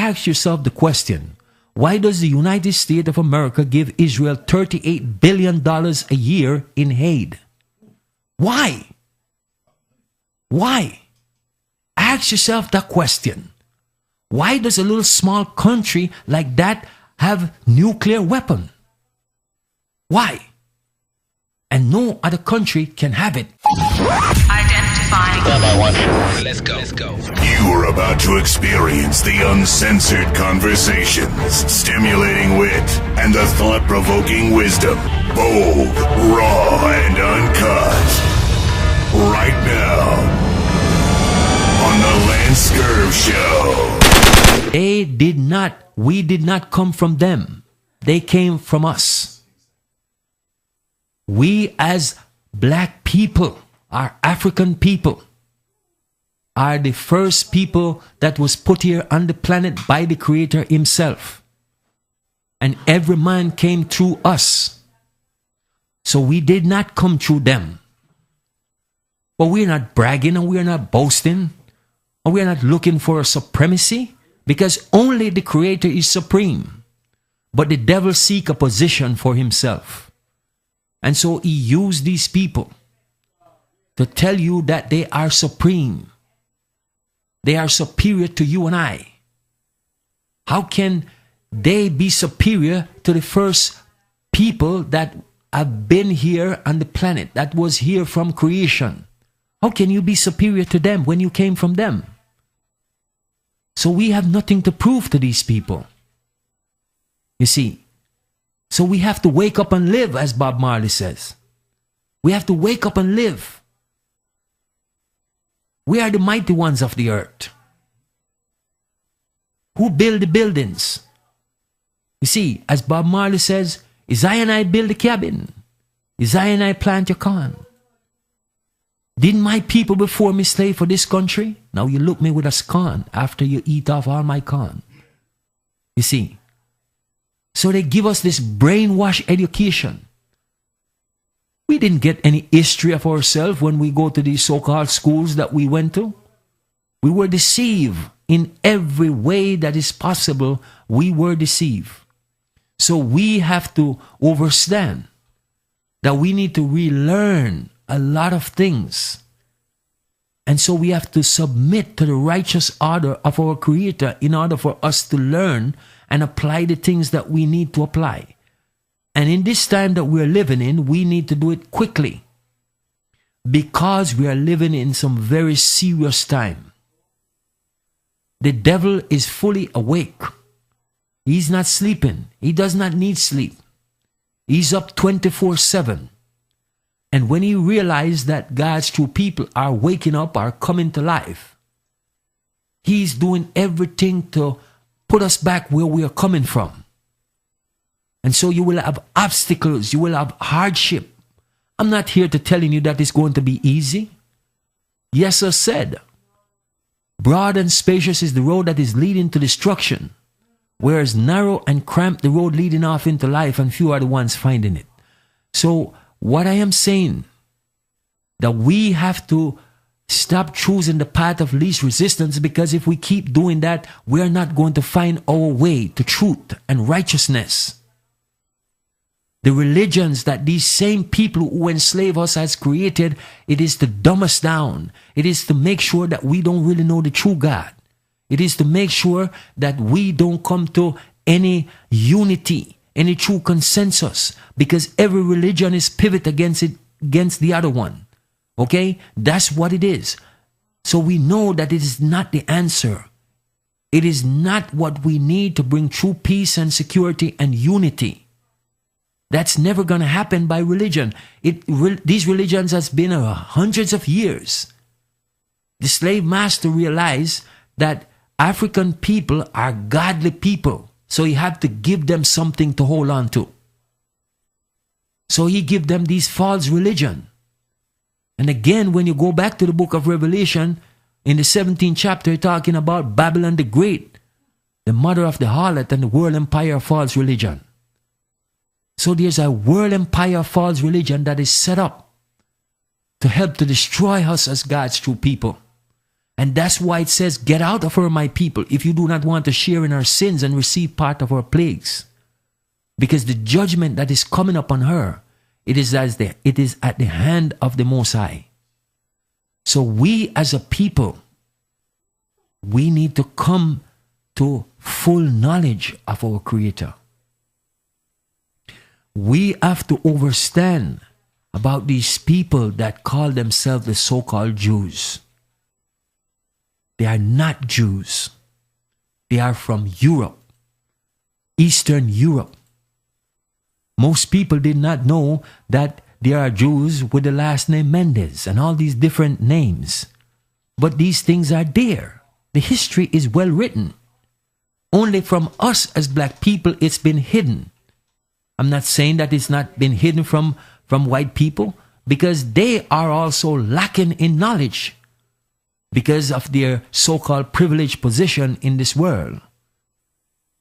ask yourself the question, why does the United States of America give Israel $38 billion a year in aid? Why? Why? Ask yourself that question. Why does a little small country like that have nuclear weapon? Why? And no other country can have it. Identifying. Let's go. You are about to experience the uncensored conversations, stimulating wit, and the thought-provoking wisdom. Bold, raw, and uncut. Right now, on the Lance Scurv Show. We did not come from them. They came from us. We as black people, our African people, are the first people that was put here on the planet by the Creator himself. And every man came through us. So we did not come through them. But we're not bragging and we're not boasting. And we're not looking for a supremacy. Because only the Creator is supreme. But the devil seek a position for himself. And so he used these people to tell you that they are supreme. They are superior to you and I. How can they be superior to the first people that have been here on the planet, that was here from creation? How can you be superior to them when you came from them? So we have nothing to prove to these people. You see, so we have to wake up and live, as Bob Marley says. We have to wake up and live. We are the mighty ones of the earth. Who build the buildings? You see, as Bob Marley says, is I and I build the cabin? Is I and I plant your corn? Didn't my people before me slave for this country? Now you look me with a scorn after you eat off all my corn. You see. So they give us this brainwash education. We didn't get any history of ourselves when we go to these so-called schools that we went to. We were deceived in every way that is possible. We were deceived. So we have to understand that we need to relearn a lot of things. And so we have to submit to the righteous order of our Creator in order for us to learn and apply the things that we need to apply. And in this time that we're living in, we need to do it quickly. Because we are living in some very serious time. The devil is fully awake. He's not sleeping. He does not need sleep. He's up 24/7. And when he realized that God's true people are waking up, are coming to life, he's doing everything to put us back where we are coming from. And so you will have obstacles, you will have hardship. I'm not here to telling you that it's going to be easy. Yes, sir said, broad and spacious is the road that is leading to destruction, whereas narrow and cramped the road leading off into life, and few are the ones finding it. So what I am saying, that we have to stop choosing the path of least resistance, because if we keep doing that, we are not going to find our way to truth and righteousness. The religions that these same people who enslave us has created, it is to dumb us down. It is to make sure that we don't really know the true God. It is to make sure that we don't come to any unity, any true consensus, because every religion is pivot against the other one. Okay? That's what it is. So we know that it is not the answer. It is not what we need to bring true peace and security and unity. That's never going to happen by religion. These religions has been hundreds of years. The slave master realized that African people are godly people. So he had to give them something to hold on to. So he gave them these false religion. And again, when you go back to the book of Revelation, in the 17th chapter, talking about Babylon the Great, the mother of the harlot and the world empire of false religion. So there's a world empire of false religion that is set up to help to destroy us as God's true people. And that's why it says, get out of her, my people, if you do not want to share in our sins and receive part of our plagues. Because the judgment that is coming upon her, it is at the hand of the Most High. So we as a people, we need to come to full knowledge of our Creator. We have to understand about these people that call themselves the so-called Jews. They are not Jews. They are from Europe, Eastern Europe. Most people did not know that there are Jews with the last name Mendez and all these different names. But these things are there. The history is well written. Only from us as black people, it's been hidden. I'm not saying that it's not been hidden from white people, because they are also lacking in knowledge because of their so-called privileged position in this world.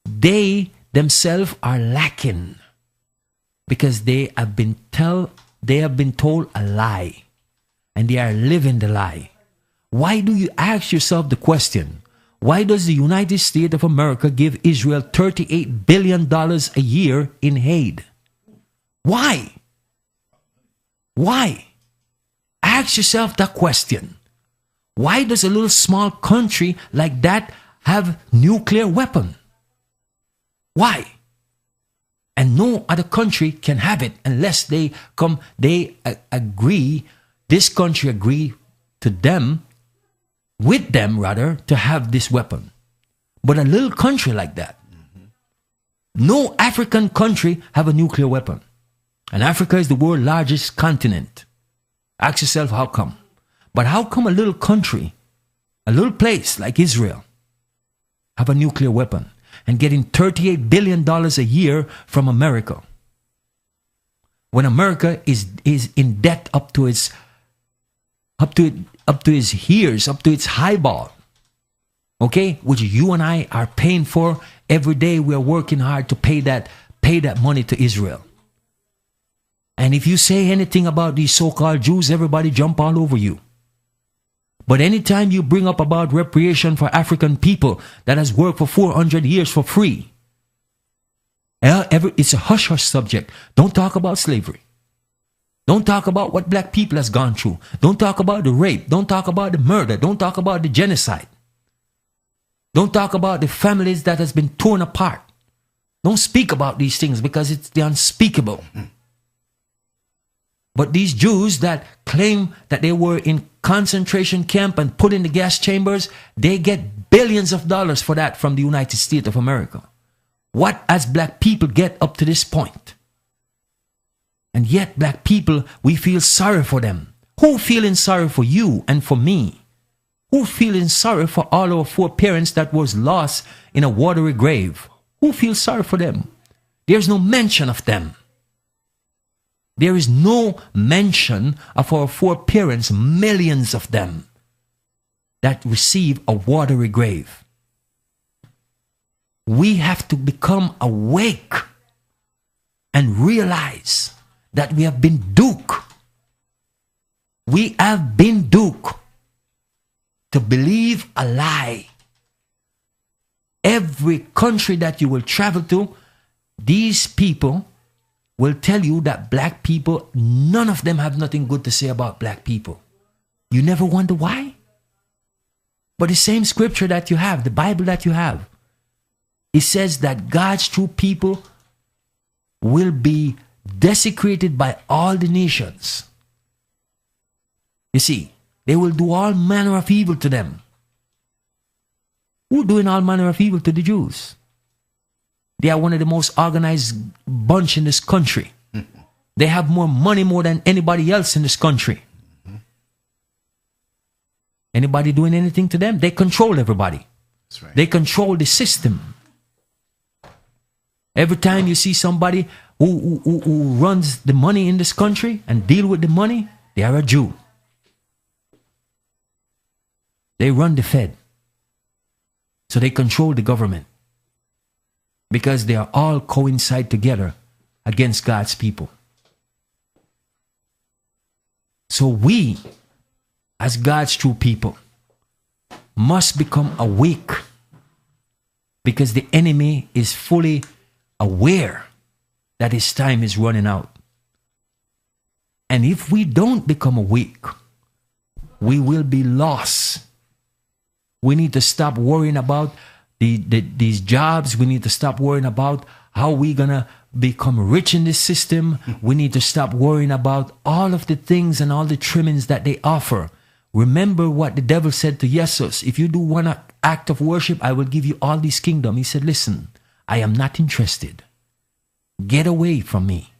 They themselves are lacking because they have been told a lie, and they are living the lie. Why do you ask yourself the question, why does the United States of America give Israel $38 billion a year in aid? Why? Why? Ask yourself that question. Why does a little small country like that have nuclear weapon? Why? And no other country can have it unless this country agree with them to have this weapon. But a little country like that, no African country have a nuclear weapon. And Africa is the world's largest continent. Ask yourself how come. But how come a little country, a little place like Israel, have a nuclear weapon and getting $38 billion a year from America? When America is in debt up to its ears, up to its highball, okay, which you and I are paying for every day. We are working hard to pay that money to Israel. And if you say anything about these so-called Jews, everybody jump all over you. But anytime you bring up about reparation for African people that has worked for 400 years for free, it's a hush-hush subject. Don't talk about slavery. Don't talk about what black people has gone through. Don't talk about the rape. Don't talk about the murder. Don't talk about the genocide. Don't talk about the families that has been torn apart. Don't speak about these things because it's the unspeakable. But these Jews that claim that they were in concentration camp and put in the gas chambers, they get billions of dollars for that from the United States of America. What as black people get up to this point? And yet black people, we feel sorry for them. Who feeling sorry for you and for me? Who feeling sorry for all our foreparents that was lost in a watery grave? Who feels sorry for them? There's no mention of them. There is no mention of our foreparents, millions of them, that receive a watery grave. We have to become awake and realize that we have been duped. We have been duped to believe a lie. Every country that you will travel to, these people will tell you that black people, none of them have nothing good to say about black people. You never wonder why? But the same scripture that you have, the Bible that you have, it says that God's true people will be desecrated by all the nations. You see, they will do all manner of evil to them. Who doing all manner of evil to the Jews? They are one of the most organized bunch in this country. They have more money more than anybody else in this country. Anybody doing anything to them? They control everybody. That's right. They control the system. Every time you see somebody who runs the money in this country and deal with the money, they are a Jew. They run the Fed. So they control the government. Because they are all coincide together against God's people. So we, as God's true people, must become awake, because the enemy is fully aware that his time is running out. And if we don't become awake, we will be lost. We need to stop worrying about these jobs. We need to stop worrying about how we're going to become rich in this system. We need to stop worrying about all of the things and all the trimmings that they offer. Remember what the devil said to Jesus. If you do one act of worship, I will give you all this kingdom. He said, listen, I am not interested. Get away from me.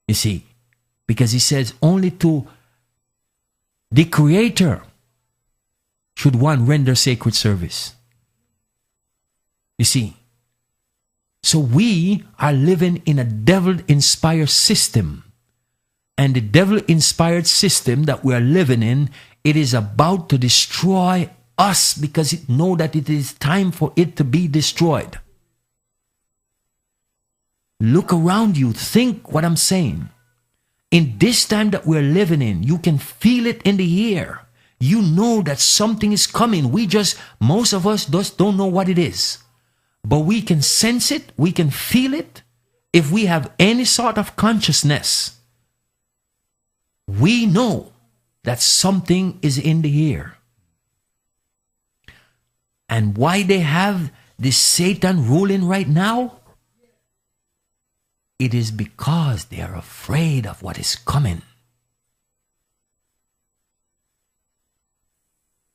You see, because he says only to the Creator should one render sacred service. You see, so we are living in a devil-inspired system. And the devil-inspired system that we are living in, it is about to destroy us because it knows that it is time for it to be destroyed. Look around you. Think what I'm saying. In this time that we're living in, you can feel it in the air. You know that something is coming. Most of us just don't know what it is. But we can sense it. We can feel it. If we have any sort of consciousness, we know that something is in the air. And why they have this Satan ruling right now? It is because they are afraid of what is coming.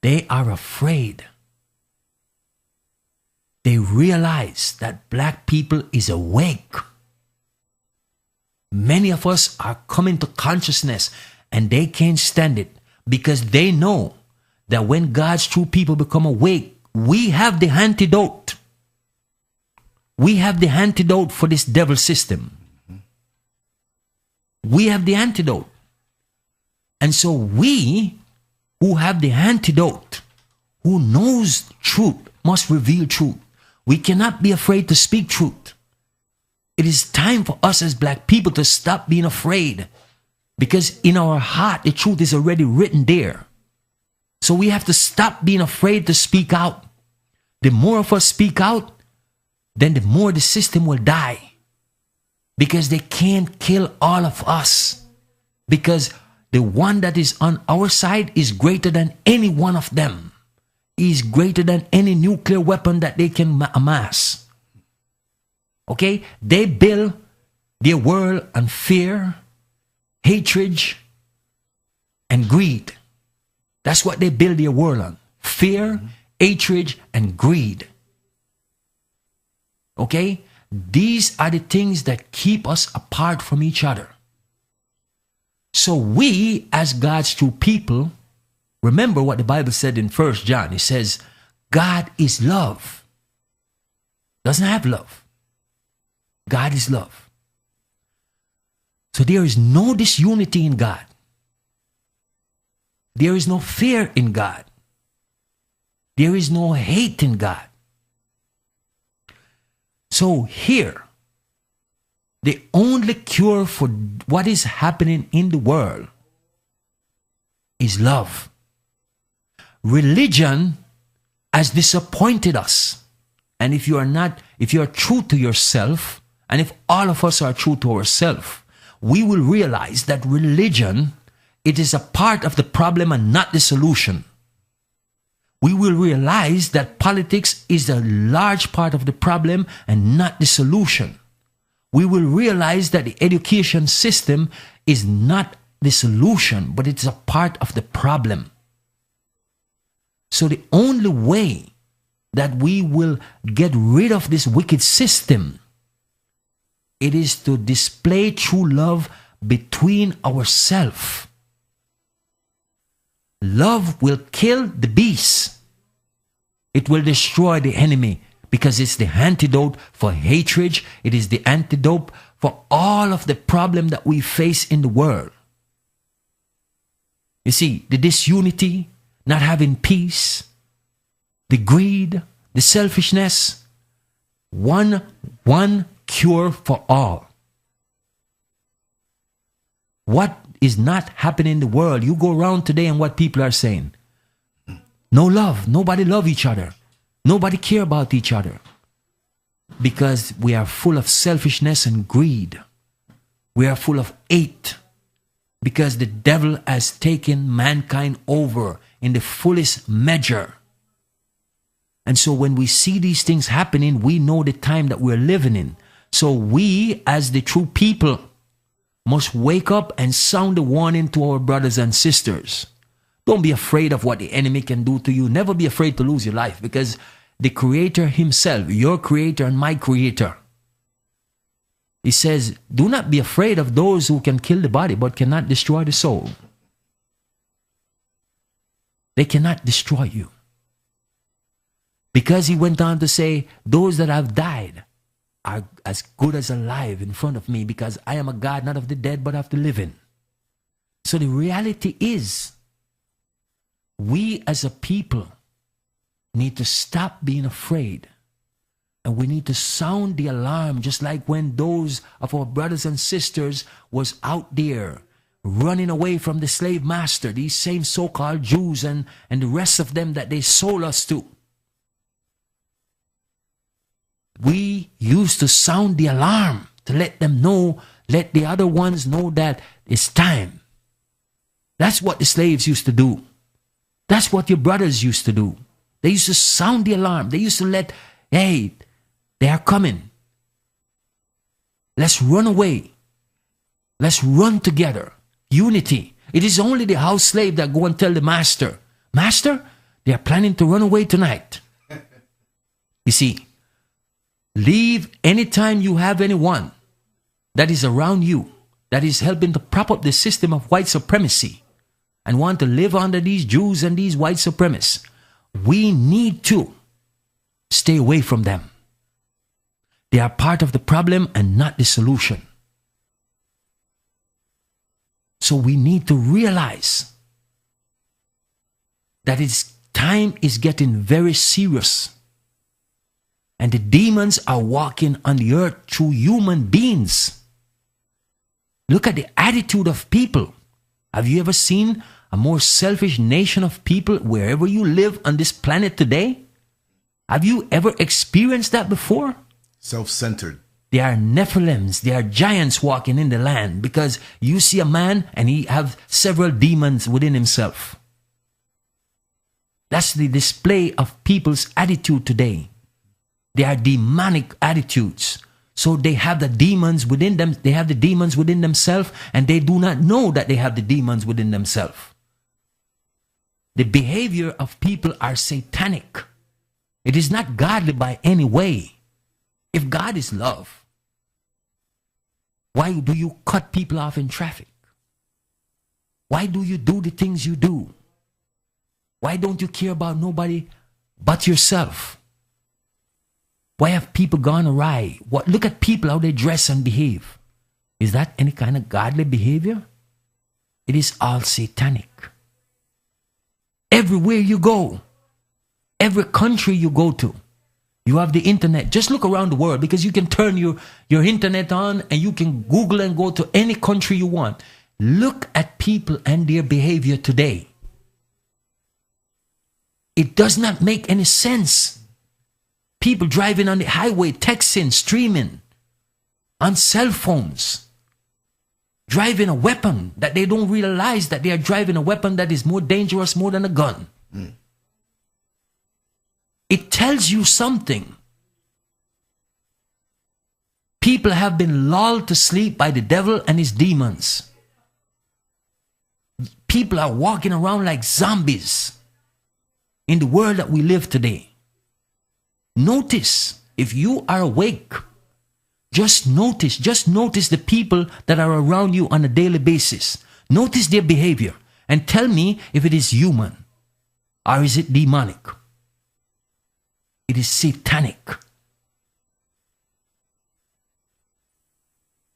They are afraid. They realize that black people is awake. Many of us are coming to consciousness and they can't stand it because they know that when God's true people become awake, we have the antidote. We have the antidote for this devil system. We have the antidote. And so we who have the antidote, who knows truth, must reveal truth. We cannot be afraid to speak truth. It is time for us as black people to stop being afraid, because in our heart, the truth is already written there. So we have to stop being afraid to speak out. The more of us speak out, then the more the system will die. Because they can't kill all of us. Because the one that is on our side is greater than any one of them. He is greater than any nuclear weapon that they can amass. Okay? They build their world on fear, hatred, and greed. That's what they build their world on. Fear, hatred, and greed. Okay? These are the things that keep us apart from each other. So we, as God's true people, remember what the Bible said in 1 John. It says, God is love. Doesn't have love. God is love. So there is no disunity in God. There is no fear in God. There is no hate in God. So here, the only cure for what is happening in the world is love. Religion has disappointed us. And if you are true to yourself, and if all of us are true to ourselves, we will realize that religion, it is a part of the problem and not the solution. We will realize that politics is a large part of the problem and not the solution. We will realize that the education system is not the solution, but it's a part of the problem. So the only way that we will get rid of this wicked system, it is to display true love between ourselves. Love will kill the beast. It will destroy the enemy because it's the antidote for hatred. It is the antidote for all of the problem that we face in the world. You see, the disunity, not having peace, the greed, the selfishness, one cure for all. What is not happening in the world? You go around today and what people are saying. No love. Nobody love each other. Nobody care about each other. Because we are full of selfishness and greed. We are full of hate. Because the devil has taken mankind over in the fullest measure. And so when we see these things happening, we know the time that we're living in. So we, as the true people, must wake up and sound the warning to our brothers and sisters. Don't be afraid of what the enemy can do to you. Never be afraid to lose your life, because the Creator himself, your Creator and my Creator, he says, do not be afraid of those who can kill the body but cannot destroy the soul. They cannot destroy you. Because he went on to say, those that have died are as good as alive in front of me, because I am a God not of the dead but of the living. So the reality is, we as a people need to stop being afraid. And we need to sound the alarm, just like when those of our brothers and sisters was out there running away from the slave master, these same so-called Jews and the rest of them that they sold us to. We used to sound the alarm to let them know, let the other ones know that it's time. That's what the slaves used to do. That's what your brothers used to do. They used to sound the alarm. They used to let, hey, they are coming. Let's run away. Let's run together. Unity. It is only the house slave that go and tell the master, Master, they are planning to run away tonight. You see, leave anytime you have anyone that is around you, that is helping to prop up the system of white supremacy and want to live under these Jews and these white supremacists. We need to stay away from them. They are part of the problem and not the solution. So we need to realize that time is getting very serious. And the demons are walking on the earth through human beings. Look at the attitude of people. Have you ever seen a more selfish nation of people wherever you live on this planet today? Have you ever experienced that before? Self-centered. They are Nephilims, they are giants walking in the land, because you see a man and he have several demons within himself. That's the display of people's attitude today. They are demonic attitudes. So they have the demons within them, they have the demons within themselves, and they do not know that they have the demons within themselves. The behavior of people are satanic. It is not godly by any way. If God is love, why do you cut people off in traffic? Why do you do the things you do? Why don't you care about nobody but yourself? Why have people gone awry? Look at people, how they dress and behave. Is that any kind of godly behavior? It is all satanic. Everywhere you go, every country you go to, you have the internet. Just look around the world, because you can turn your internet on and you can Google and go to any country you want. Look at people and their behavior today. It does not make any sense. People driving on the highway, texting, streaming, on cell phones, driving a weapon that they don't realize that they are driving a weapon that is more dangerous more than a gun. It tells you something. People have been lulled to sleep by the devil and his demons. People are walking around like zombies in the world that we live today. Notice, if you are awake, just notice the people that are around you on a daily basis. Notice their behavior and tell me if it is human or is it demonic. It is satanic.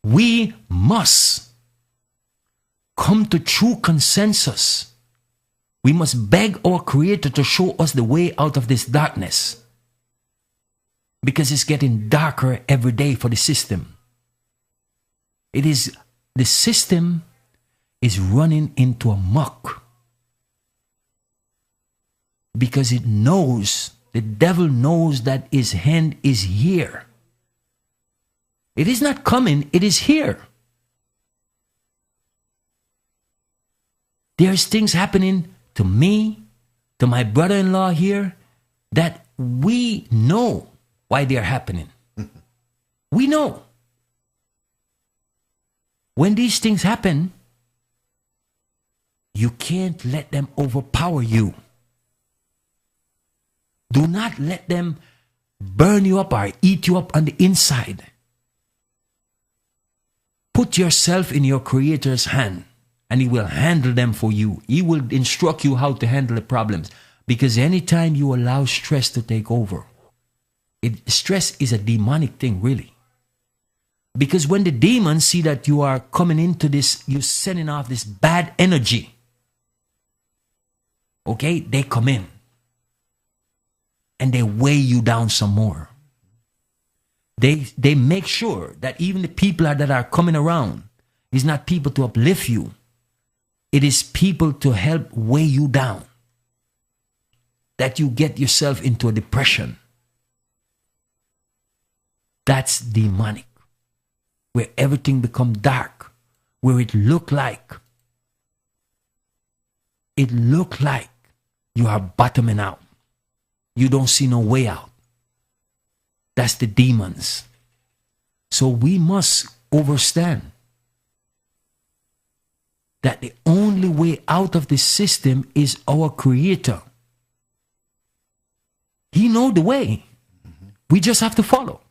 We must come to true consensus. We must beg our Creator to show us the way out of this darkness, because it's getting darker every day for the system. The system is running into a muck. Because it knows, the devil knows that his hand is here. It is not coming, it is here. There's things happening to me, to my brother-in-law here, that we know why they're happening. We know. When these things happen, you can't let them overpower you. Do not let them burn you up or eat you up on the inside. Put yourself in your Creator's hand, and He will handle them for you. He will instruct you how to handle the problems. Because anytime you allow stress to take over, stress is a demonic thing, really. Because when the demons see that you are coming into this, you're sending off this bad energy, okay, they come in and they weigh you down some more. They make sure that even the people that are coming around is not people to uplift you. It is people to help weigh you down. That you get yourself into a depression. That's demonic. Where everything becomes dark. Where it look like you are bottoming out. You don't see no way out. That's the demons. So we must understand that the only way out of this system is our Creator. He knows the way. We just have to follow.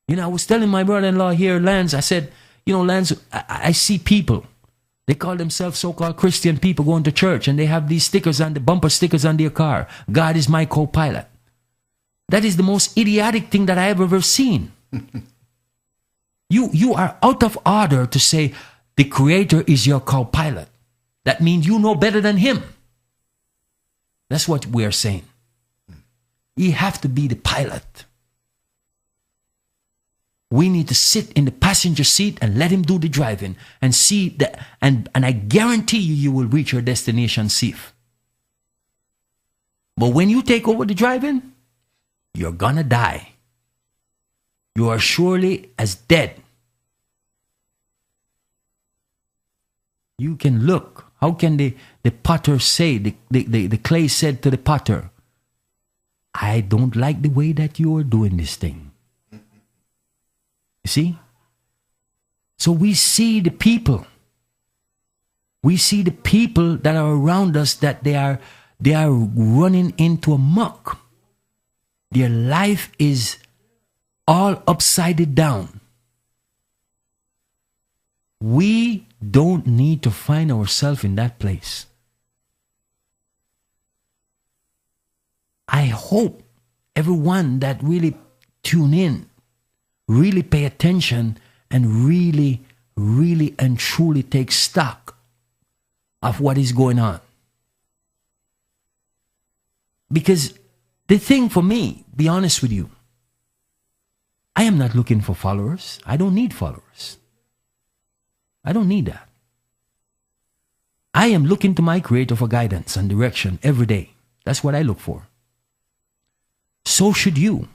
You know, I was telling my brother-in-law here, Lance, I said, you know, Lance, I see people. They call themselves so-called Christian people going to church, and they have these stickers on the bumper stickers on their car. God is my co-pilot. That is the most idiotic thing that I have ever seen. You are out of order to say the Creator is your co-pilot. That means you know better than Him. That's what we are saying. You have to be the pilot. We need to sit in the passenger seat and let Him do the driving and see that, and I guarantee you will reach your destination safe. But when you take over the driving, you're gonna die. You are surely as dead. You can look. How can the potter say, the clay said to the potter, I don't like the way that you are doing this thing. You see? So we see the people. We see the people that are around us that they are running into a muck. Their life is all upside down. We don't need to find ourselves in that place. I hope everyone that really tune in, really pay attention, and really and truly take stock of what is going on. Because the thing for me, be honest with you, I am not looking for followers. I don't need followers. I don't need that. I am looking to my Creator for guidance and direction every day. That's what I look for. So should you.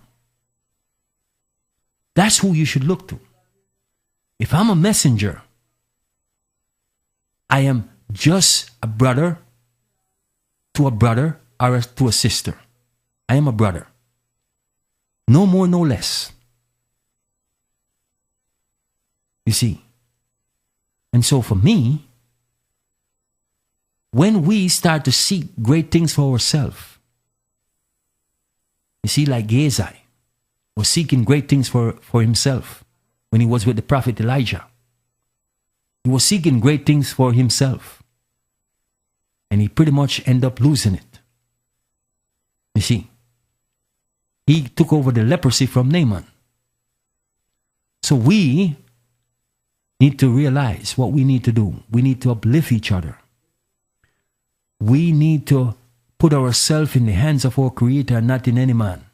That's who you should look to. If I'm a messenger, I am just a brother to a brother or to a sister. I am a brother. No more, no less. You see? And so for me, when we start to seek great things for ourselves, you see, like Gehazi was seeking great things for himself when he was with the prophet Elijah. He was seeking great things for himself. And he pretty much ended up losing it. You see, he took over the leprosy from Naaman. So we need to realize what we need to do. We need to uplift each other. We need to put ourselves in the hands of our Creator and not in any man.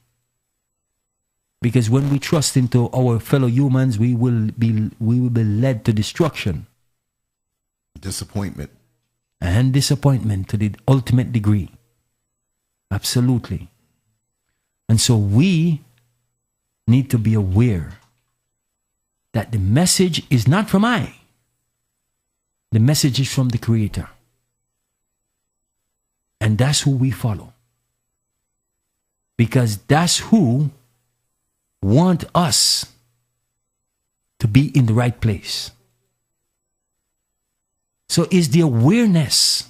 Because when we trust into our fellow humans, we will be led to destruction. Disappointment. And disappointment to the ultimate degree. Absolutely. And so we need to be aware that the message is not from I. The message is from the Creator. And that's who we follow. Because that's who want us to be in the right place. So it's the awareness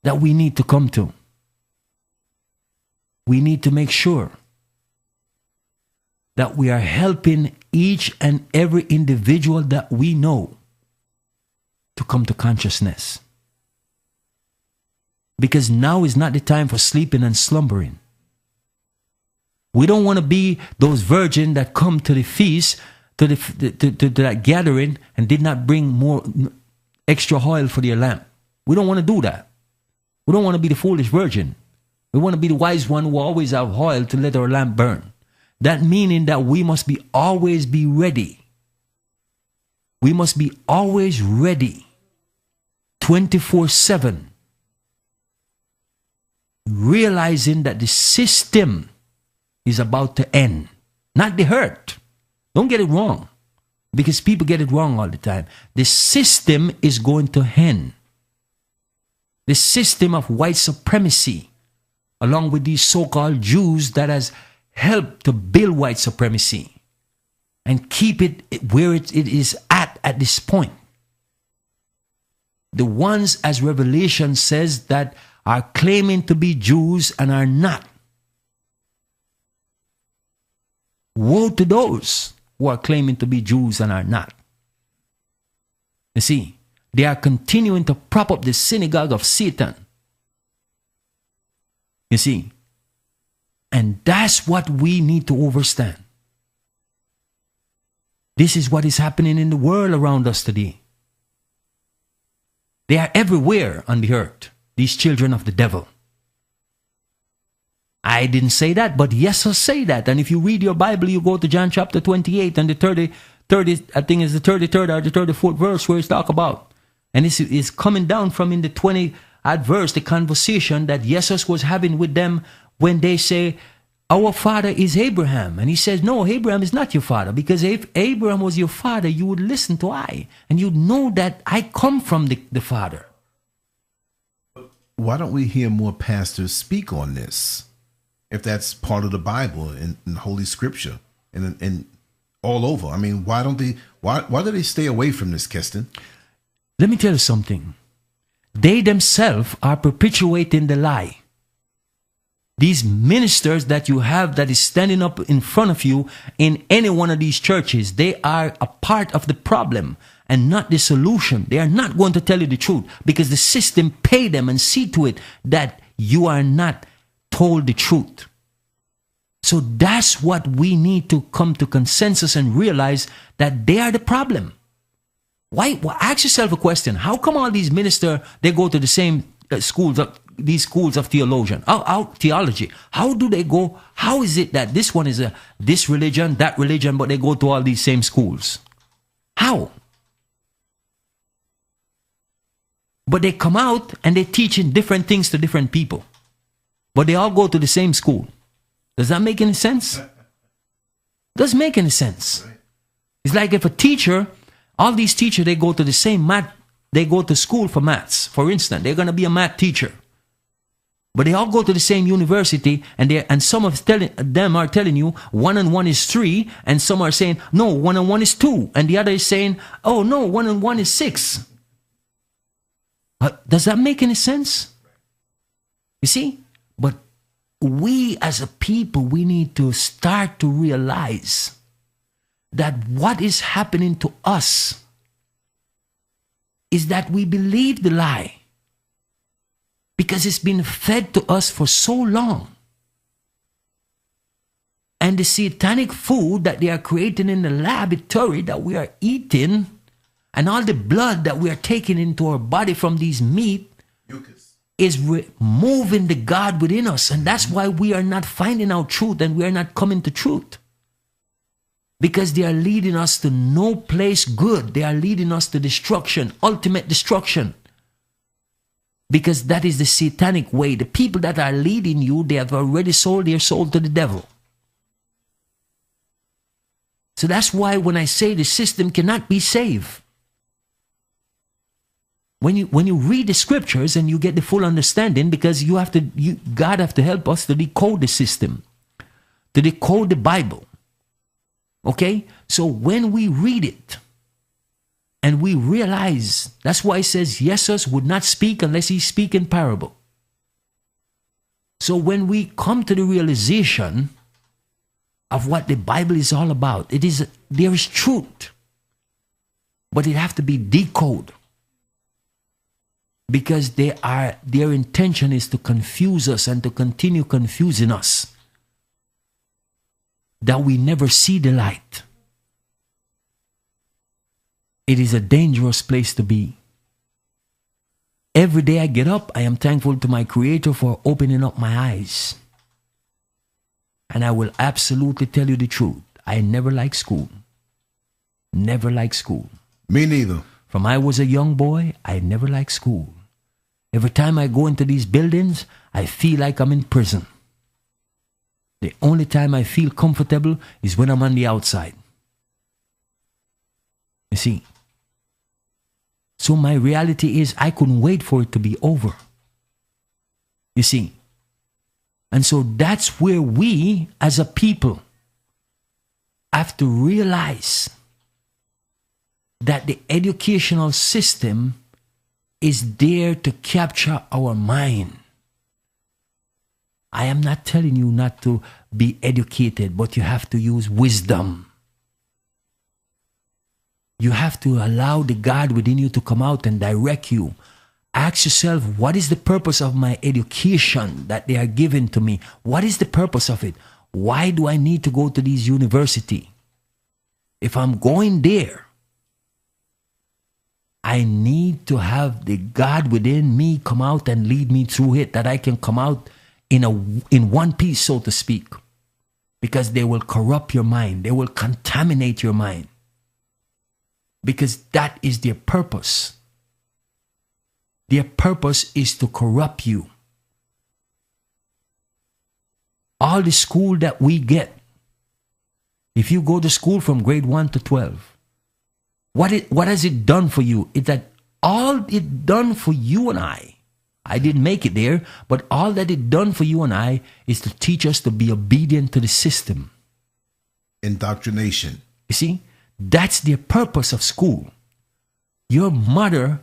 that we need to come to. We need to make sure that we are helping each and every individual that we know to come to consciousness. Because now is not the time for sleeping and slumbering. We don't want to be those virgins that come to the feast, to that gathering, and did not bring more extra oil for their lamp. We don't want to do that. We don't want to be the foolish virgin. We want to be the wise one who always have oil to let our lamp burn. That meaning that we must be always be ready. We must be always ready, 24/7, realizing that the system is about to end, not the hurt. Don't get it wrong, because people get it wrong all the time. The system is going to end. The system of white supremacy, along with these so-called Jews that has helped to build white supremacy and keep it where it is at this point. The ones, as Revelation says, that are claiming to be Jews and are not. Woe to those who are claiming to be Jews and are not. You see, they are continuing to prop up the synagogue of Satan. You see, and that's what we need to understand. This is what is happening in the world around us today. They are everywhere on the earth, these children of the devil. I didn't say that, but Jesus say that. And if you read your Bible, you go to John chapter 28 and the 30, I think it's the 33rd or the 34th verse where it's talk about. And it's coming down from in the 20th verse, the conversation that Jesus was having with them when they say, our father is Abraham. And he says, no, Abraham is not your father. Because if Abraham was your father, you would listen to I. And you'd know that I come from the Father. Why don't we hear more pastors speak on this? If that's part of the Bible and Holy Scripture and all over. I mean, why do they stay away from this, Keston? Let me tell you something. They themselves are perpetuating the lie. These ministers that you have that is standing up in front of you in any one of these churches, they are a part of the problem and not the solution. They are not going to tell you the truth because the system pay them and see to it that you are not told the truth. So that's what we need to come to consensus and realize that they are the problem. Why? Well, ask yourself a question. How come all these ministers, they go to the same schools of these schools of theology? How do they go? How is it that this one is this religion, that religion, but they go to all these same schools? How? But they come out and they teaching different things to different people. But they all go to the same school. Does that make any sense? Doesn't make any sense. It's like if a teacher, all these teachers, they go to the same math, they go to school for maths. For instance, they're going to be a math teacher. But they all go to the same university, and some of them are telling you 1 and 1 is 3, and some are saying, no, 1 and 1 is 2, and the other is saying, oh no, 1 and 1 is 6. Does that make any sense? You see? But we as a people, we need to start to realize that what is happening to us is that we believe the lie. Because it's been fed to us for so long. And the satanic food that they are creating in the laboratory that we are eating, and all the blood that we are taking into our body from these meat, is removing the God within us. And that's why we are not finding out truth and we are not coming to truth. Because they are leading us to no place good. They are leading us to destruction, ultimate destruction. Because that is the satanic way. The people that are leading you, they have already sold their soul to the devil. So that's why when I say the system cannot be saved, when you read the scriptures and you get the full understanding, because God have to help us to decode the system, to decode the Bible. Okay? So when we read it and we realize, that's why it says Jesus would not speak unless he speak in parable. So when we come to the realization of what the Bible is all about, there is truth, but it have to be decoded. Because their intention is to confuse us and to continue confusing us, that we never see the light. It is a dangerous place to be. Every day I get up, I am thankful to my Creator for opening up my eyes. And I will absolutely tell you the truth. I never liked school. Never liked school. Me neither. From I was a young boy, I never liked school. Every time I go into these buildings, I feel like I'm in prison. The only time I feel comfortable is when I'm on the outside. You see? So my reality is I couldn't wait for it to be over. You see? And so that's where we as a people have to realize that the educational system is there to capture our mind. I am not telling you not to be educated, but you have to use wisdom. You have to allow the God within you to come out and direct you. Ask yourself, what is the purpose of my education that they are giving to me? What is the purpose of it? Why do I need to go to this university? If I'm going there, I need to have the God within me come out and lead me through it, that I can come out in one piece, so to speak. Because they will corrupt your mind. They will contaminate your mind. Because that is their purpose. Their purpose is to corrupt you. All the school that we get, if you go to school from grade 1 to 12, what has it done for you? It's that all it done for you and I didn't make it there, but all that it done for you and I is to teach us to be obedient to the system. Indoctrination. You see, that's the purpose of school. Your mother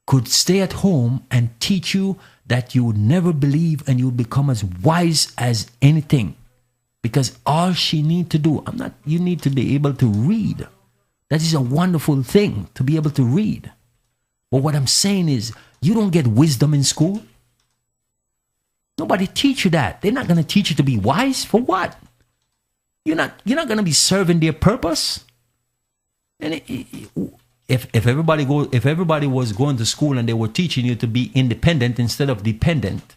could stay at home and teach you that you would never believe and you would become as wise as anything. Because all she need to do, you need to be able to read. That is a wonderful thing, to be able to read. But what I'm saying is, you don't get wisdom in school. Nobody teach you that. They're not going to teach you to be wise. For what? You're not going to be serving their purpose. And if everybody was going to school and they were teaching you to be independent instead of dependent,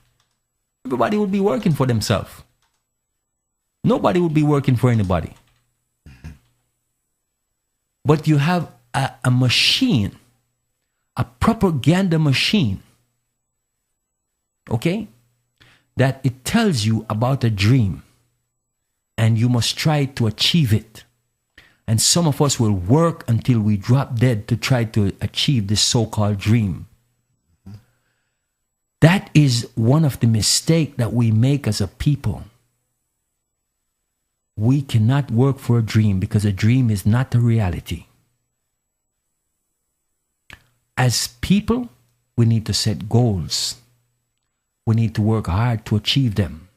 everybody would be working for themselves. Nobody would be working for anybody. But you have a machine, a propaganda machine, okay, that it tells you about a dream and you must try to achieve it. And some of us will work until we drop dead to try to achieve this so-called dream. That is one of the mistakes that we make as a people. We cannot work for a dream because a dream is not a reality. As people, we need to set goals. We need to work hard to achieve them.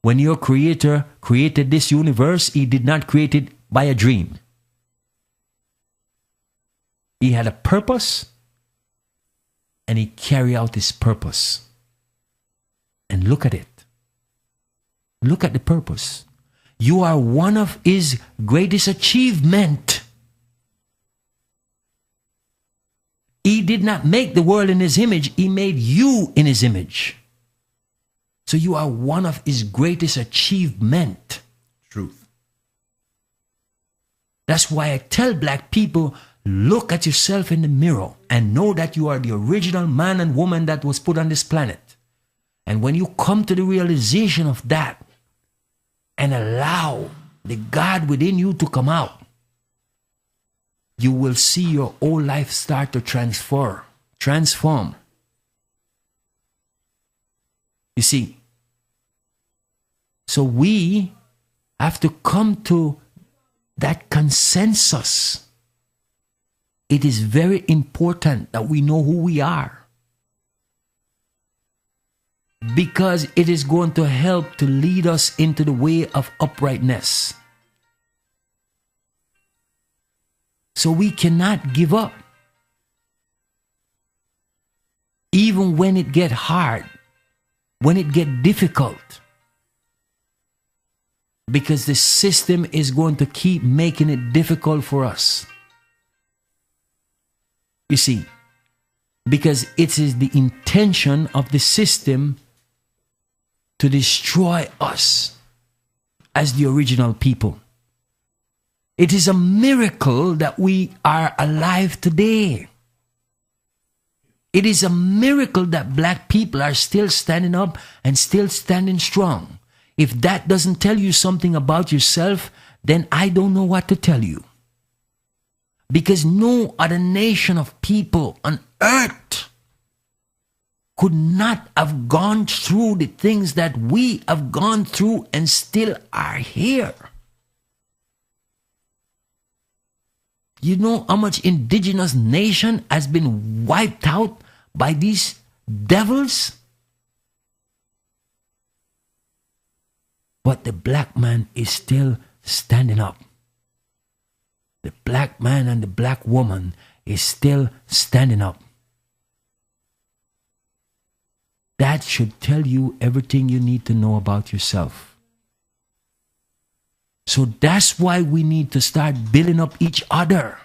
When your Creator created this universe, He did not create it by a dream. He had a purpose and He carried out His purpose. And look at it. Look at the purpose. You are one of His greatest achievement. He did not make the world in His image. He made you in His image. So you are one of His greatest achievement. Truth. That's why I tell black people, look at yourself in the mirror and know that you are the original man and woman that was put on this planet. And when you come to the realization of that and allow the God within you to come out, you will see your whole life start to transform. You see, so we have to come to that consensus. It is very important that we know who we are, because it is going to help to lead us into the way of uprightness. So we cannot give up. Even when it get hard, when it get difficult, because the system is going to keep making it difficult for us. You see, because it is the intention of the system to destroy us as the original people. It is a miracle that we are alive today. It is a miracle that black people are still standing up and still standing strong. If that doesn't tell you something about yourself, then I don't know what to tell you. Because no other nation of people on earth could not have gone through the things that we have gone through and still are here. You know how much indigenous nation has been wiped out by these devils? But the black man is still standing up. The black man and the black woman is still standing up. That should tell you everything you need to know about yourself. So that's why we need to start building up each other.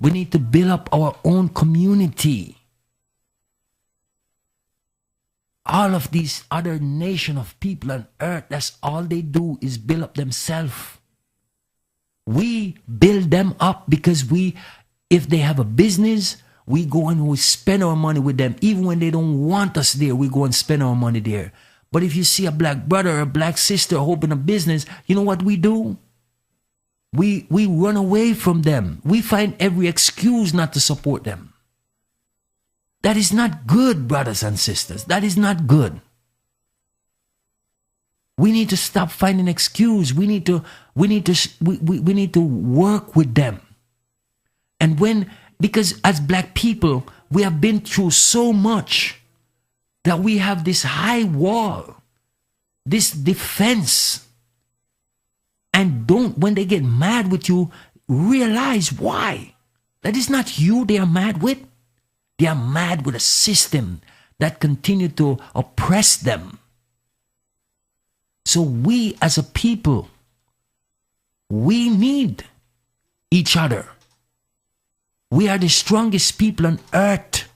We need to build up our own community. All of these other nation of people on earth, that's all they do is build up themselves. We build them up because if they have a business, we go and we spend our money with them. Even when they don't want us there, we go and spend our money there. But if you see a black brother or a black sister open a business, you know what we do? We run away from them. We find every excuse not to support them. That is not good, brothers and sisters. That is not good. We need to stop finding excuse. We need to work with them. And because as black people, we have been through so much that we have this high wall, this defense. And when they get mad with you, realize why. That is not you they are mad with. They are mad with a system that continue to oppress them. So we as a people, we need each other. We are the strongest people on earth.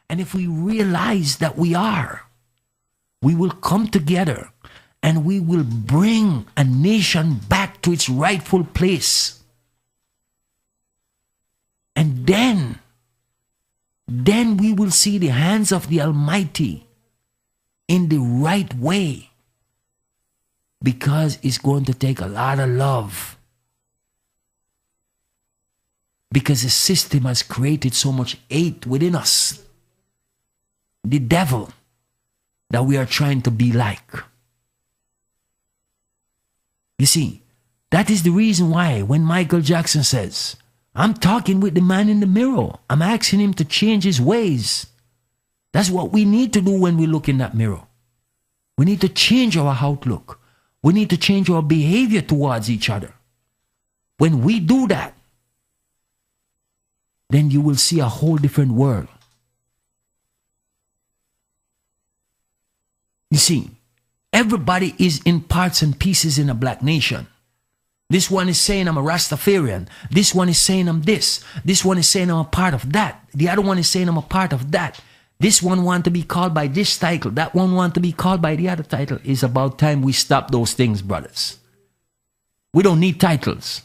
And if we realize that we are, we will come together and we will bring a nation back to its rightful place. And then we will see the hands of the Almighty in the right way. Because it's going to take a lot of love. Because the system has created so much hate within us. The devil that we are trying to be like. You see, that is the reason why when Michael Jackson says, I'm talking with the man in the mirror. I'm asking him to change his ways. That's what we need to do when we look in that mirror. We need to change our outlook. We need to change our behavior towards each other. When we do that, then you will see a whole different world. You see, everybody is in parts and pieces in a black nation. This one is saying I'm a Rastafarian. This one is saying I'm this. This one is saying I'm a part of that. The other one is saying I'm a part of that. This one wants to be called by this title. That one wants to be called by the other title. It's about time we stop those things, brothers. We don't need titles.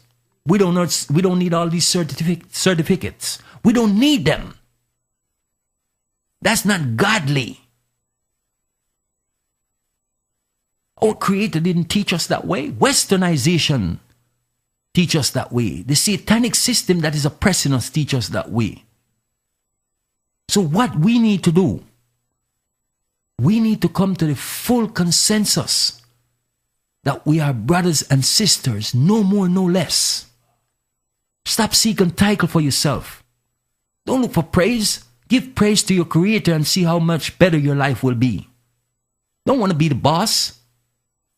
We don't need all these certificates. We don't need them. That's not godly. Our Creator didn't teach us that way. Westernization teach us that way. The satanic system that is oppressing us teach us that way. So what we need to do, we need to come to the full consensus that we are brothers and sisters, no more, no less. Stop seeking title for yourself. Don't look for praise. Give praise to your Creator and see how much better your life will be. Don't want to be the boss.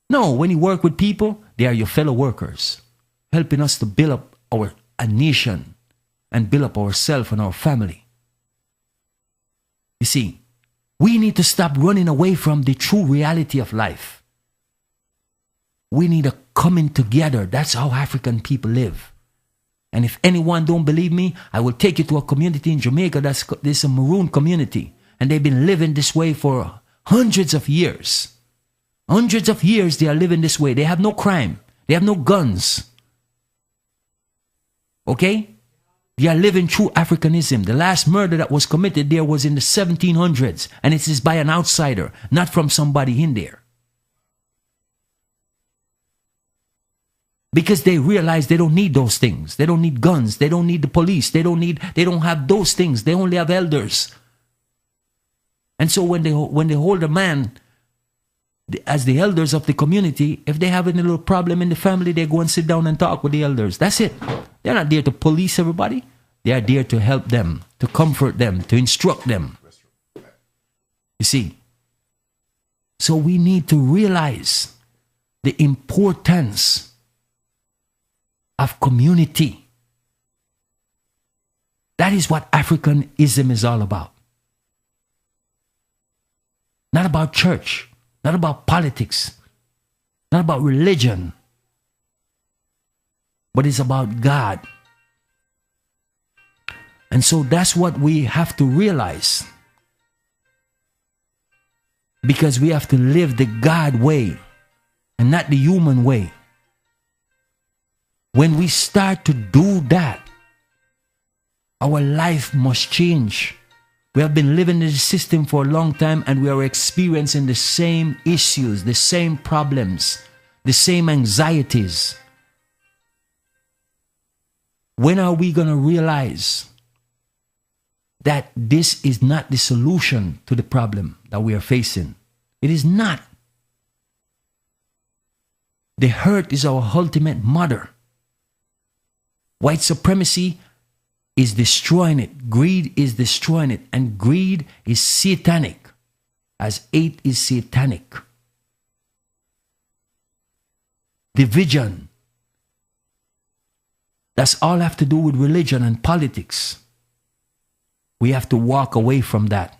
No, when you work with people, they are your fellow workers, helping us to build up a nation and build up ourselves and our family. You see, we need to stop running away from the true reality of life. We need a coming together. That's how African people live. And if anyone don't believe me, I will take you to a community in Jamaica. There's a Maroon community. And they've been living this way for hundreds of years. Hundreds of years they are living this way. They have no crime. They have no guns. Okay? They are living true Africanism. The last murder that was committed there was in the 1700s. And it is by an outsider, not from somebody in there. Because they realize they don't need those things. They don't need guns. They don't need the police. They don't have those things. They only have elders. And so when they hold a man as the elders of the community, if they have any little problem in the family, they go and sit down and talk with the elders. That's it. They're not there to police everybody. They are there to help them, to comfort them, to instruct them. You see? So we need to realize the importance of community. That is what Africanism is all about. Not about church, not about politics, not about religion, but it's about God. And so that's what we have to realize. Because we have to live the God way and not the human way. When we start to do that, our life must change. We have been living in the system for a long time and we are experiencing the same issues, the same problems, the same anxieties. When are we going to realize that this is not the solution to the problem that we are facing? It is not. The hurt is our ultimate mother. White supremacy is destroying it. Greed is destroying it. And greed is satanic, as hate is satanic. Division. That's all have to do with religion and politics. We have to walk away from that.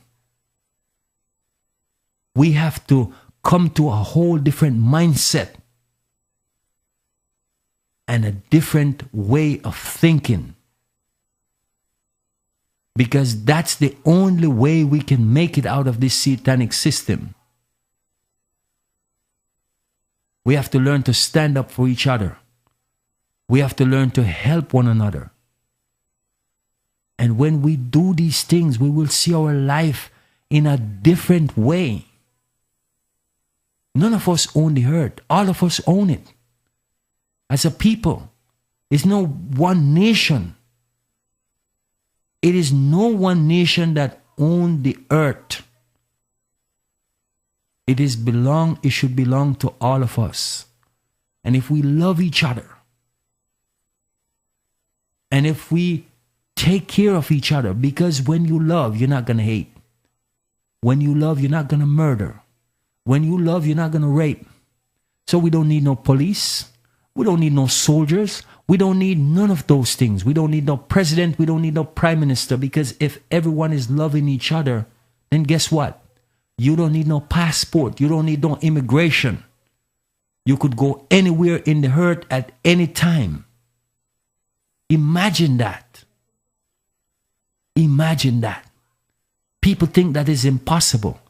We have to come to a whole different mindset and a different way of thinking. Because that's the only way we can make it out of this satanic system. We have to learn to stand up for each other. We have to learn to help one another. And when we do these things, we will see our life in a different way. None of us own the earth. All of us own it. As a people, it's no one nation. It is no one nation that owns the earth. It should belong to all of us. And if we love each other, and if we take care of each other, because when you love, you're not going to hate. When you love, you're not going to murder. When you love, you're not going to rape. So we don't need no police. We don't need no soldiers. We don't need none of those things. We don't need no president. We don't need no prime minister. Because if everyone is loving each other, then guess what? You don't need no passport. You don't need no immigration. You could go anywhere in the earth at any time. Imagine that. Imagine that. People think that is impossible.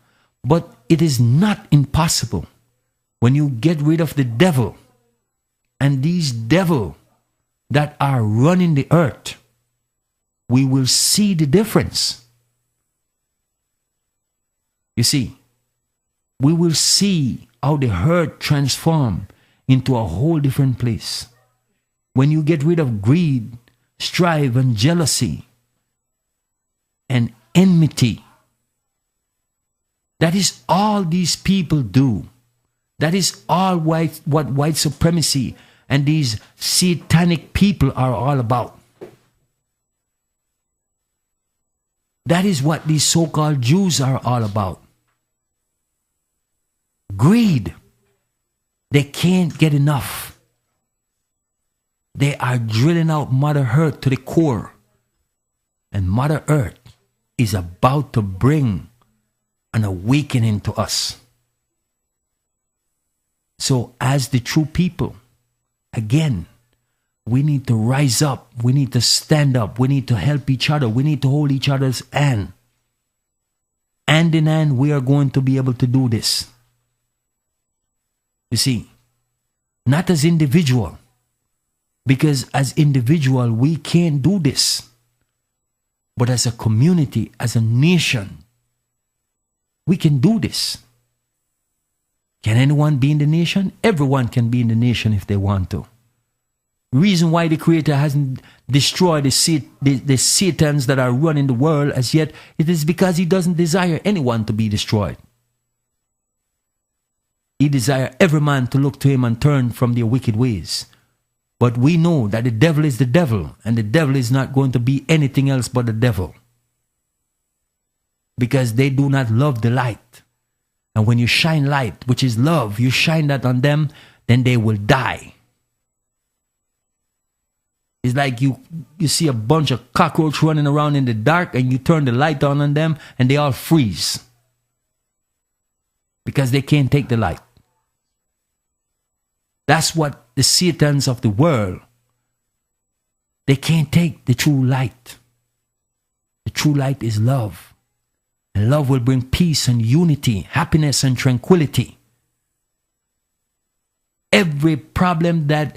But it is not impossible. When you get rid of the devil, and these devil that are running the earth, we will see the difference. You see, we will see how the earth transform into a whole different place. When you get rid of greed, strife, and jealousy, and enmity, that is all these people do. That is all what white supremacy and these satanic people are all about. That is what these so-called Jews are all about. Greed. They can't get enough. They are drilling out Mother Earth to the core. And Mother Earth is about to bring an awakening to us. So as the true people, again, we need to rise up. We need to stand up. We need to help each other. We need to hold each other's hand. Hand in hand, we are going to be able to do this. You see, not as individual, because as individual, we can't do this. But as a community, as a nation, we can do this. Can anyone be in the nation? Everyone can be in the nation if they want to. Reason why the Creator hasn't destroyed the Satans that are running the world as yet, it is because He doesn't desire anyone to be destroyed. He desires every man to look to Him and turn from their wicked ways. But we know that the devil is the devil, and the devil is not going to be anything else but the devil. Because they do not love the light. And when you shine light, which is love, you shine that on them, then they will die. It's like you see a bunch of cockroaches running around in the dark and you turn the light on them and they all freeze. Because they can't take the light. That's what the Satans of the world, they can't take the true light. The true light is love. And love will bring peace and unity, happiness and tranquility. Every problem that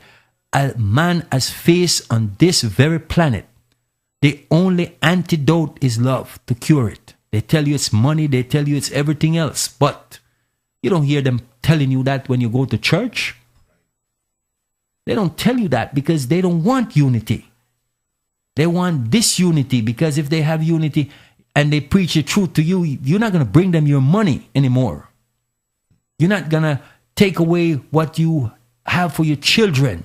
a man has faced on this very planet, the only antidote is love to cure it. They tell you it's money, they tell you it's everything else, but you don't hear them telling you that when you go to church. They don't tell you that because they don't want unity. They want disunity, because if they have unity and they preach the truth to you, you're not going to bring them your money anymore. You're not going to take away what you have for your children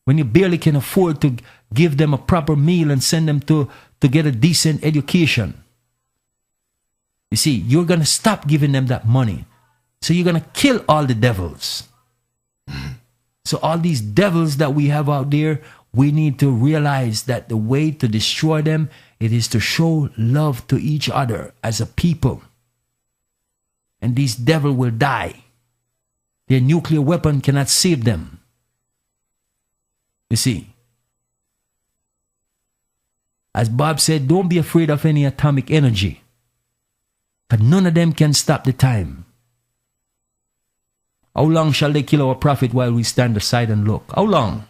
when you barely can afford to give them a proper meal and send them to get a decent education. You see, you're going to stop giving them that money. So you're going to kill all the devils. So all these devils that we have out there, we need to realize that the way to destroy them, it is to show love to each other as a people. And these devils will die. Their nuclear weapon cannot save them. You see, as Bob said, don't be afraid of any atomic energy. But none of them can stop the time. How long shall they kill our prophet while we stand aside and look? How long?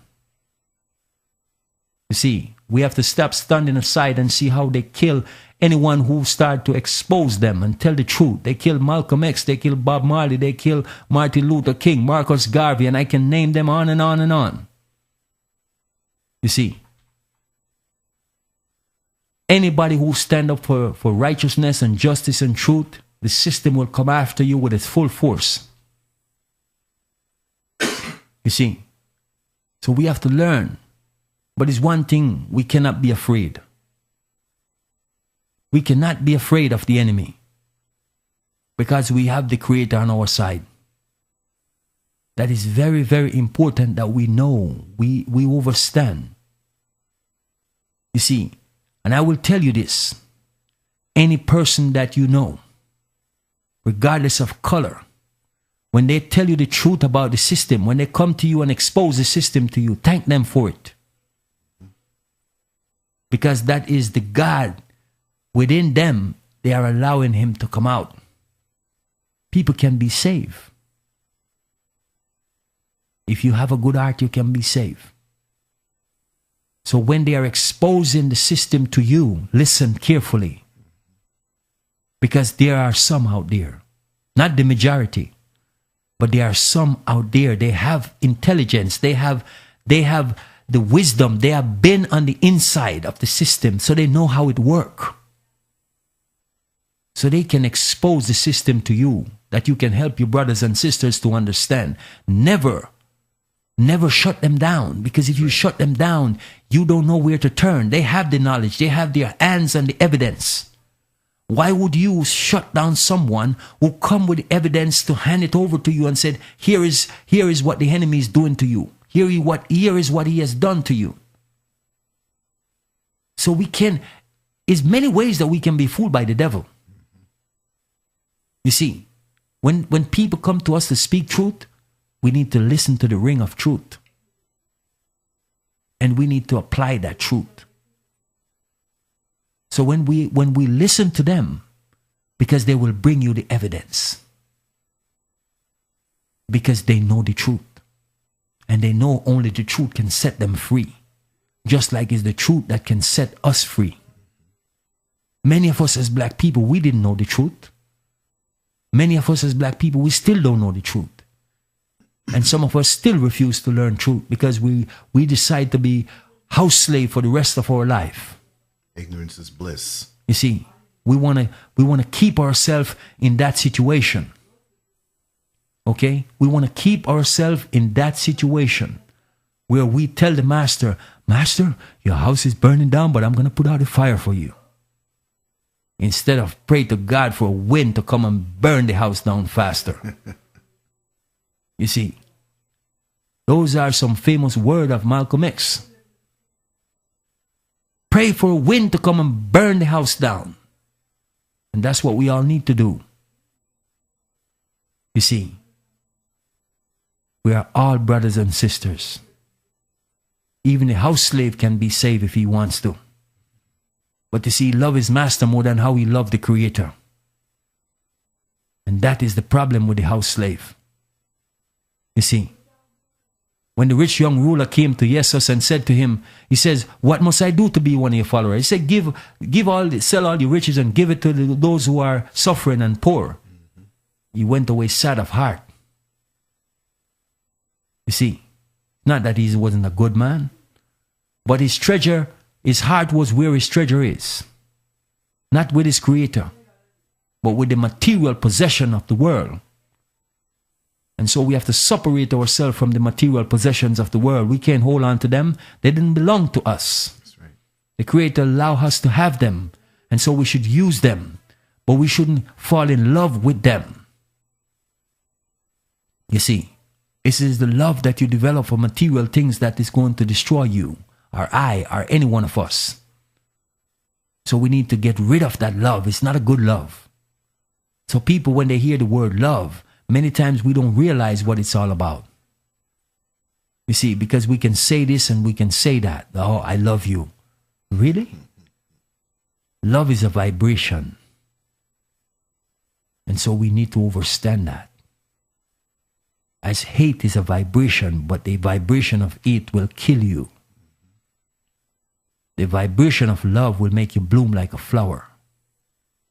You see, we have to stop standing aside and see how they kill anyone who start to expose them and tell the truth. They kill Malcolm X, they kill Bob Marley, they kill Martin Luther King, Marcus Garvey, and I can name them on and on and on. You see, anybody who stand up for righteousness and justice and truth, the system will come after you with its full force. You see, so we have to learn. But it's one thing, we cannot be afraid. We cannot be afraid of the enemy because we have the Creator on our side. That is very, very important that we know, we understand. You see, and I will tell you this, any person that you know, regardless of color, when they tell you the truth about the system, when they come to you and expose the system to you, thank them for it. Because that is the God within them, they are allowing Him to come out. People can be saved. If you have a good heart, you can be saved. So when they are exposing the system to you, listen carefully. Because there are some out there, not the majority, but there are some out there. They have intelligence. They have the wisdom. They have been on the inside of the system, so they know how it works. So they can expose the system to you, that you can help your brothers and sisters to understand. Never shut them down, because if you shut them down, you don't know where to turn. They have the knowledge. They have their hands on the evidence. Why would you shut down someone who come with evidence to hand it over to you and said, here is what the enemy is doing to you. Here is what he has done to you. So there's many ways that we can be fooled by the devil. You see, when people come to us to speak truth, we need to listen to the ring of truth. And we need to apply that truth. So when we listen to them, because they will bring you the evidence. Because they know the truth. And they know only the truth can set them free. Just like it's the truth that can set us free. Many of us as black people, we didn't know the truth. Many of us as black people, we still don't know the truth. And some of us still refuse to learn truth because we decide to be house slave for the rest of our life. Ignorance is bliss. You see, we want to keep ourselves in that situation. Okay? We want to keep ourselves in that situation where we tell the master, Master, your house is burning down, but I'm going to put out a fire for you. Instead of pray to God for a wind to come and burn the house down faster. You see, those are some famous words of Malcolm X. Pray for a wind to come and burn the house down. And that's what we all need to do. You see, we are all brothers and sisters. Even a house slave can be saved if he wants to. But you see, love his master more than how he loved the Creator. And that is the problem with the house slave. You see, when the rich young ruler came to Jesus and said to him, he says, what must I do to be one of your followers? He said, sell all your riches and give it to those who are suffering and poor. He went away sad of heart. You see, not that he wasn't a good man, but his heart was where his treasure is. Not with his Creator, but with the material possession of the world. And so we have to separate ourselves from the material possessions of the world. We can't hold on to them. They didn't belong to us. That's right. The Creator allowed us to have them. And so we should use them. But we shouldn't fall in love with them. You see, this is the love that you develop for material things that is going to destroy you, or I, or any one of us. So we need to get rid of that love. It's not a good love. So people, when they hear the word love, many times we don't realize what it's all about. You see, because we can say this and we can say that. Oh, I love you. Really? Love is a vibration. And so we need to understand that. As hate is a vibration, but the vibration of it will kill you. The vibration of love will make you bloom like a flower.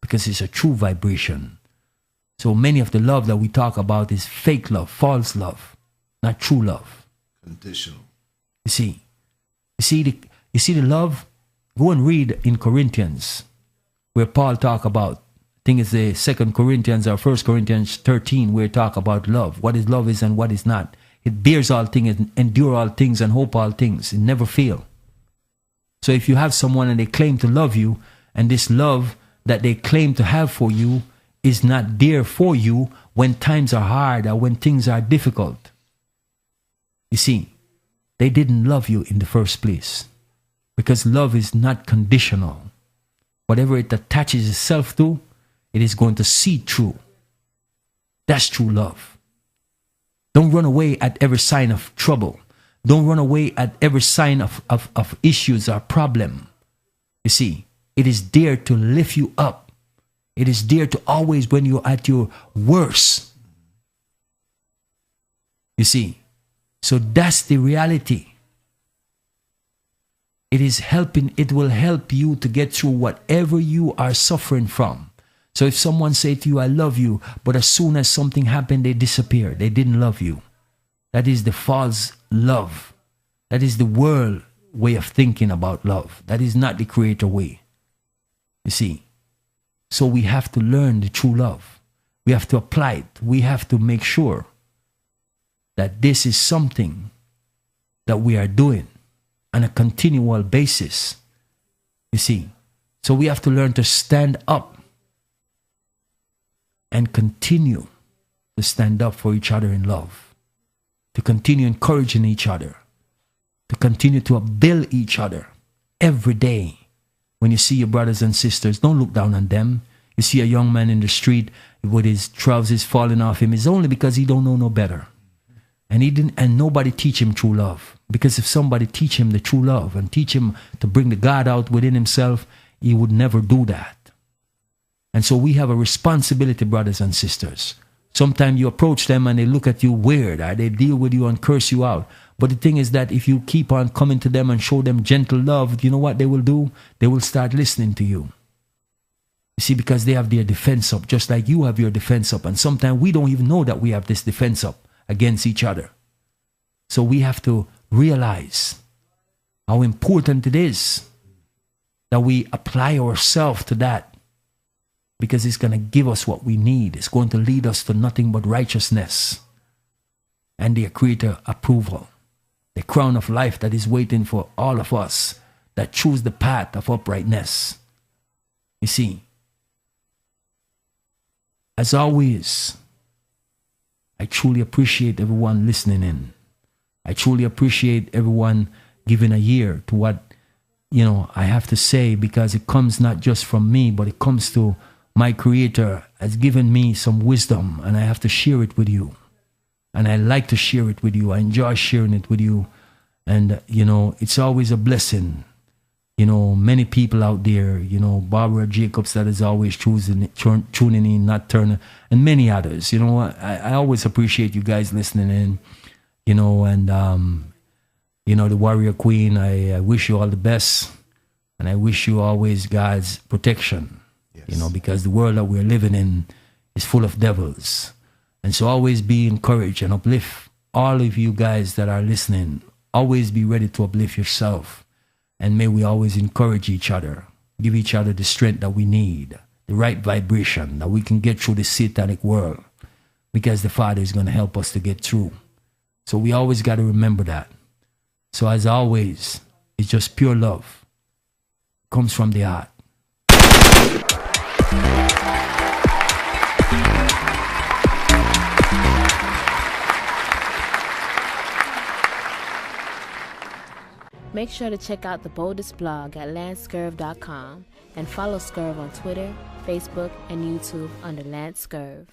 Because it's a true vibration. So many of the love that we talk about is fake love, false love, not true love. Conditional. You see the love. Go and read in Corinthians, where Paul talk about. I think it's the 2 Corinthians or 1 Corinthians 13, where it talk about love. What is love is and what is not. It bears all things, endure all things, and hope all things. It never fail. So if you have someone and they claim to love you, and this love that they claim to have for you is not there for you when times are hard or when things are difficult. You see, they didn't love you in the first place. Because love is not conditional. Whatever it attaches itself to, it is going to see through. That's true love. Don't run away at every sign of trouble. Don't run away at every sign of issues or problem. You see, it is there to lift you up. It is there to always, when you're at your worst. You see, so that's the reality. It will help you to get through whatever you are suffering from. So if someone say to you, I love you, but as soon as something happened, they disappear. They didn't love you. That is the false love. That is the world way of thinking about love. That is not the Creator way. You see. So we have to learn the true love. We have to apply it. We have to make sure that this is something that we are doing on a continual basis. You see. So we have to learn to stand up and continue to stand up for each other in love. To continue encouraging each other. To continue to build each other every day. When you see your brothers and sisters, don't look down on them. You see a young man in the street with his trousers falling off him, it's only because he don't know no better. And nobody teach him true love. Because if somebody teach him the true love and teach him to bring the God out within himself, he would never do that. And so we have a responsibility, brothers and sisters. Sometimes you approach them and they look at you weird, or they deal with you and curse you out. But the thing is that if you keep on coming to them and show them gentle love, you know what they will do? They will start listening to you. You see, because they have their defense up, just like you have your defense up. And sometimes we don't even know that we have this defense up against each other. So we have to realize how important it is that we apply ourselves to that. Because it's going to give us what we need. It's going to lead us to nothing but righteousness and their Creator approval. The crown of life that is waiting for all of us that choose the path of uprightness. You see, as always, I truly appreciate everyone listening in. I truly appreciate everyone giving a ear to what, I have to say, because it comes not just from me, but it comes to my Creator has given me some wisdom, and I have to share it with you. And I like to share it with you. I enjoy sharing it with you. And, it's always a blessing. Many people out there, Barbara Jacobs that is always tuning in, not turning, and many others. I always appreciate you guys listening in, and, the Warrior Queen, I wish you all the best. And I wish you always God's protection, yes. Because the world that we're living in is full of devils. And so always be encouraged and uplift all of you guys that are listening. Always be ready to uplift yourself. And may we always encourage each other. Give each other the strength that we need. The right vibration that we can get through this satanic world. Because the Father is going to help us to get through. So we always got to remember that. So as always, it's just pure love. It comes from the heart. Make sure to check out the boldest blog at lancescurv.com and follow Scurv on Twitter, Facebook, and YouTube under Lance Scurv.